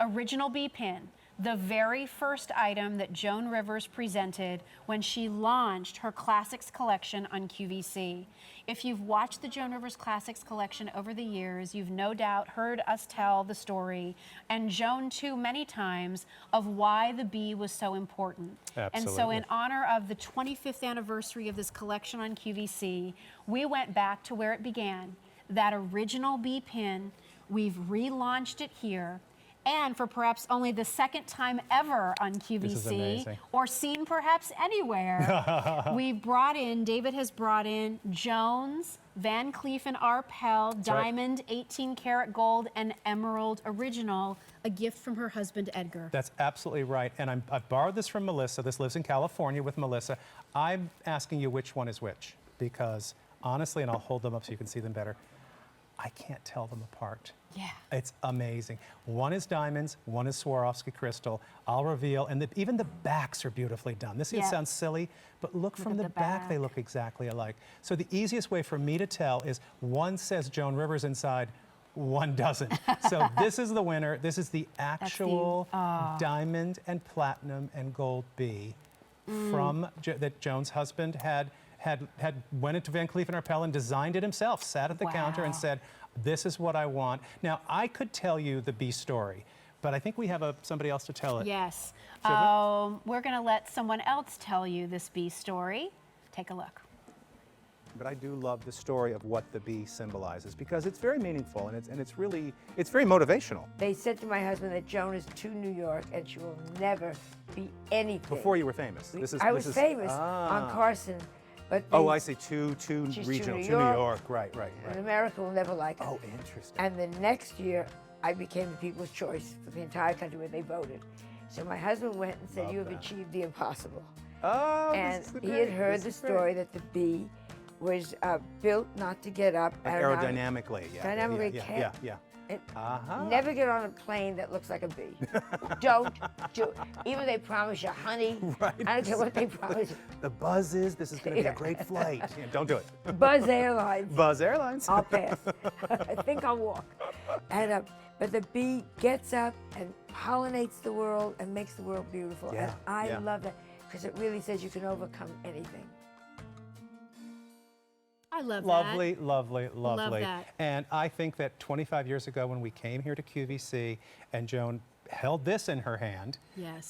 original bee pin, the very first item that Joan Rivers presented when she launched her Classics collection on QVC. If you've watched the Joan Rivers Classics collection over the years, you've no doubt heard us tell the story, and Joan too many times, of why the bee was so important. Absolutely. And so in honor of the 25th anniversary of this collection on QVC, we went back to where it began, that original bee pin. We've relaunched it here. And for perhaps only the second time ever on QVC, or seen perhaps anywhere, David has brought in Joan's Van Cleef & Arpels Diamond 18 karat gold and emerald original, a gift from her husband, Edgar. That's absolutely right. And I've borrowed this from Melissa. This lives in California with Melissa. I'm asking you which one is which, because honestly, and I'll hold them up so you can see them better, I can't tell them apart. Yeah. It's amazing. One is diamonds, one is Swarovski crystal. I'll reveal, and even the backs are beautifully done. This sounds silly, but look from the back, they look exactly alike. So the easiest way for me to tell is one says Joan Rivers inside, one doesn't. So this is the winner. This is the actual diamond and platinum and gold bee from that Joan's husband had went into Van Cleef & Arpels and designed it himself, sat at the counter and said, this is what I want. Now, I could tell you the bee story, but I think we have somebody else to tell it. Yes. We're going to let someone else tell you this bee story. Take a look. But I do love the story of what the bee symbolizes, because it's very meaningful and it's very motivational. They said to my husband that Joan is too New York and she will never be anything. Before you were famous. I was famous on Carson. But I see, too regional, to New York, right. And America will never like it. Oh, interesting. And the next year, I became the people's choice for the entire country where they voted. So my husband went and said, you have achieved the impossible. Oh, and he had heard the story that the bee was built not to get up. Aerodynamically, yeah. Never get on a plane that looks like a bee. Don't do it. Even they promise you honey. Right. I don't care what they promise you. The buzz is, this is going to be a great flight. Don't do it. Buzz Airlines. Buzz Airlines. I'll pass. I think I'll walk. And but the bee gets up and pollinates the world and makes the world beautiful. Yeah, and I love that, because it really says you can overcome anything. I love lovely, that. Lovely. Love that. And I think that 25 years ago when we came here to QVC and Joan held this in her hand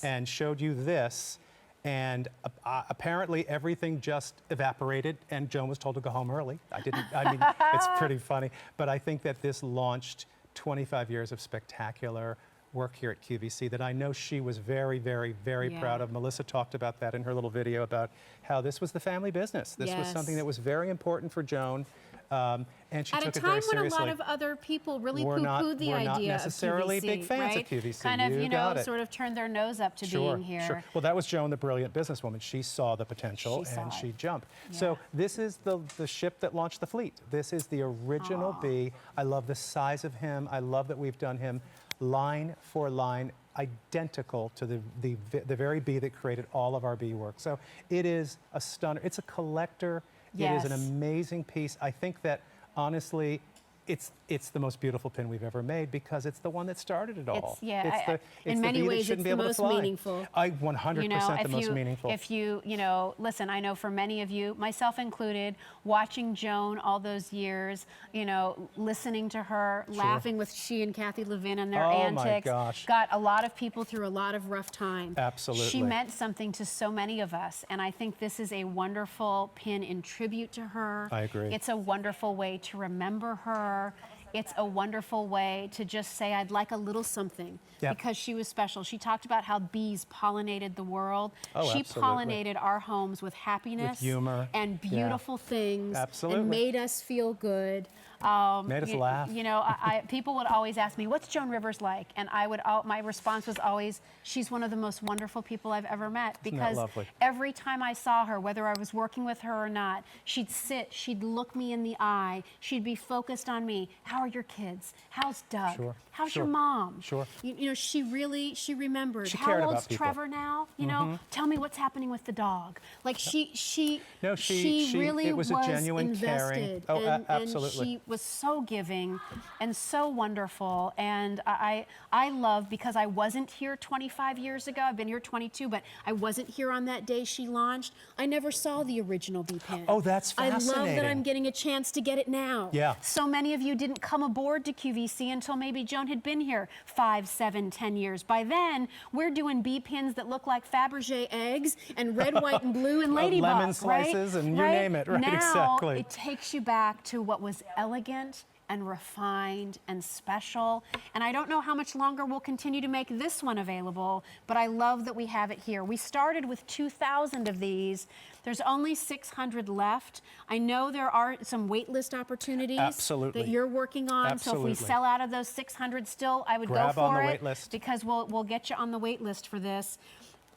and showed you this, and apparently everything just evaporated and Joan was told to go home early. I mean, it's pretty funny. But I think that this launched 25 years of spectacular work here at QVC that I know she was very, very, very proud of. Melissa talked about that in her little video about how this was the family business. This was something that was very important for Joan, and she took it very seriously. At a time when a lot of other people really poo-pooed the idea of QVC, we're not necessarily big fans of QVC. Kind of, sort of turned their nose up to being here. Sure. Well, that was Joan, the brilliant businesswoman. She saw the potential and she jumped. Yeah. So this is the ship that launched the fleet. This is the original bee. I love the size of him. I love that we've done him line for line, identical to the very bee that created all of our bee work. So it is a stunner. It's a collector. It is an amazing piece. I think that, honestly, it's the most beautiful pin we've ever made because it's the one that started it all. In many ways, it's the most meaningful. 100% the most meaningful. If you listen, I know for many of you, myself included, watching Joan all those years, listening to her, laughing with she and Kathy Levin and their antics, got a lot of people through a lot of rough time. Absolutely. She meant something to so many of us, and I think this is a wonderful pin in tribute to her. I agree. It's a wonderful way to remember her. It's a wonderful way to just say, I'd like a little something, because she was special. She talked about how bees pollinated the world. She pollinated our homes with happiness, with humor, and beautiful things, absolutely, and made us feel good. Made us laugh. People would always ask me, what's Joan Rivers like? And my response was always, she's one of the most wonderful people I've ever met. Because every time I saw her, whether I was working with her or not, she'd sit, she'd look me in the eye, she'd be focused on me. How are your kids? How's Doug? How's your mom? She remembered. How old's Trevor now? Tell me what's happening with the dog. Like she really it was a genuine invested. caring. Oh, absolutely. And was so giving and so wonderful. And I love, because I wasn't here 25 years ago, I've been here 22, but I wasn't here on that day she launched. I never saw the original B pin. Oh, that's fascinating. I love that I'm getting a chance to get it now. Yeah. So many of you didn't come aboard to QVC until maybe Joan had been here 5, 7, 10 years. By then, we're doing B pins that look like Fabergé eggs and red, white, and blue and ladybug, lemon slices, right? and you name it, right? Now, Exactly. it takes you back to what was elegant and refined and special. And I don't know how much longer we'll continue to make this one available, but I love that we have it here. We started with 2,000 of these. There's only 600 left. I know there are some wait list opportunities Absolutely. that you're working on. Absolutely. So if we sell out of those 600 still, I would Grab go on for the it wait list. because we'll get you on the wait list for this.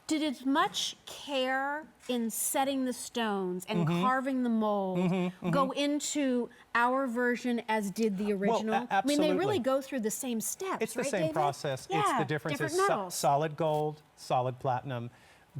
Did as much care in setting the stones and carving the mold go into our version as did the original? I mean, they really absolutely. go through the same steps, It's the right, same David? process. Yeah, It's the difference different is metals. solid gold, solid platinum,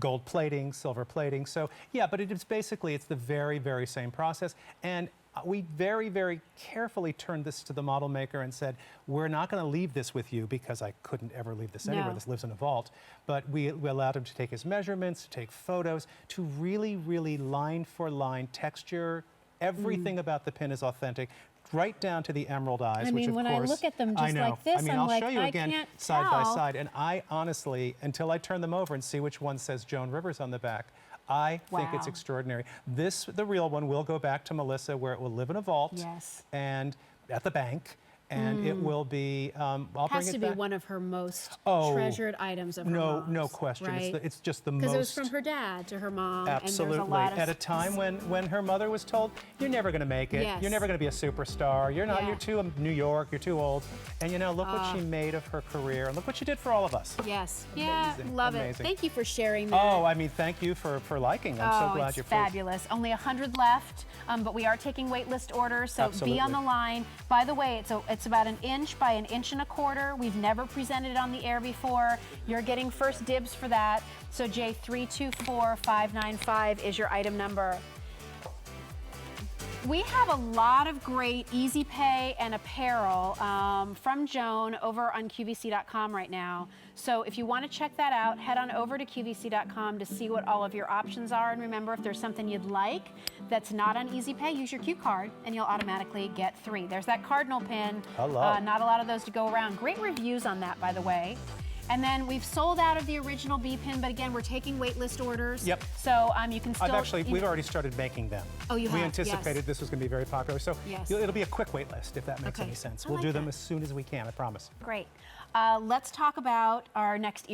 gold plating, silver plating. So yeah, but it's basically, it's the very, very same process. And we very, very carefully turned this to the model maker and said, we're not going to leave this with you, because I couldn't ever leave this anywhere. No. This lives in a vault. But we allowed him to take his measurements, to take photos, to really, really line for line texture. Everything about the pin is authentic, right down to the emerald eyes, I which mean, of when course, I look at them just I know. like this, I mean, I'm I'll like, show you I again can't side by tell. side. And I honestly, until I turn them over and see which one says Joan Rivers on the back, I think it's Wow. extraordinary. This, the real one, will go back to Melissa, where it will live in a vault Yes. and at the bank. And it will be, I'll bring Has it to back. be one of her most Oh, treasured items of her No, mom's, no question. right? It's just the most. Because it was from her dad to her mom, Absolutely. and there's a lot of At a time when her mother was told, you're never going to make it. Yes. You're never going to be a superstar. You're not. Yeah. You're too New York. You're too old. And you know, look what she made of her career, and look what she did for all of us. Yes. Yeah, Amazing, love it. amazing. Thank you for sharing that. Oh, I mean, thank you for liking. I'm so glad it's you're pleased. fabulous. Only 100 left, but we are taking wait list orders, so be on Absolutely. the line. By the way, it's about 1 inch by 1.25 inches. We've never presented it on the air before. You're getting first dibs for that. So J324595 is your item number. We have a lot of great easy pay and apparel from Joan over on QVC.com right now. So if you want to check that out, head on over to QVC.com to see what all of your options are. And remember, if there's something you'd like that's not on easy pay, use your Q card and you'll automatically get 3. There's that cardinal pin. Hello. Not a lot of those to go around. Great reviews on that, by the way. And then we've sold out of the original B pin, but again, we're taking wait list orders. Yep. So you can still. We've already started making them. Oh, you We have? anticipated Yes. this was going to be very popular. So Yes. it'll be a quick wait list, if that makes Okay. any sense. I We'll like do them that. as soon as we can, I promise. Great. Let's talk about our next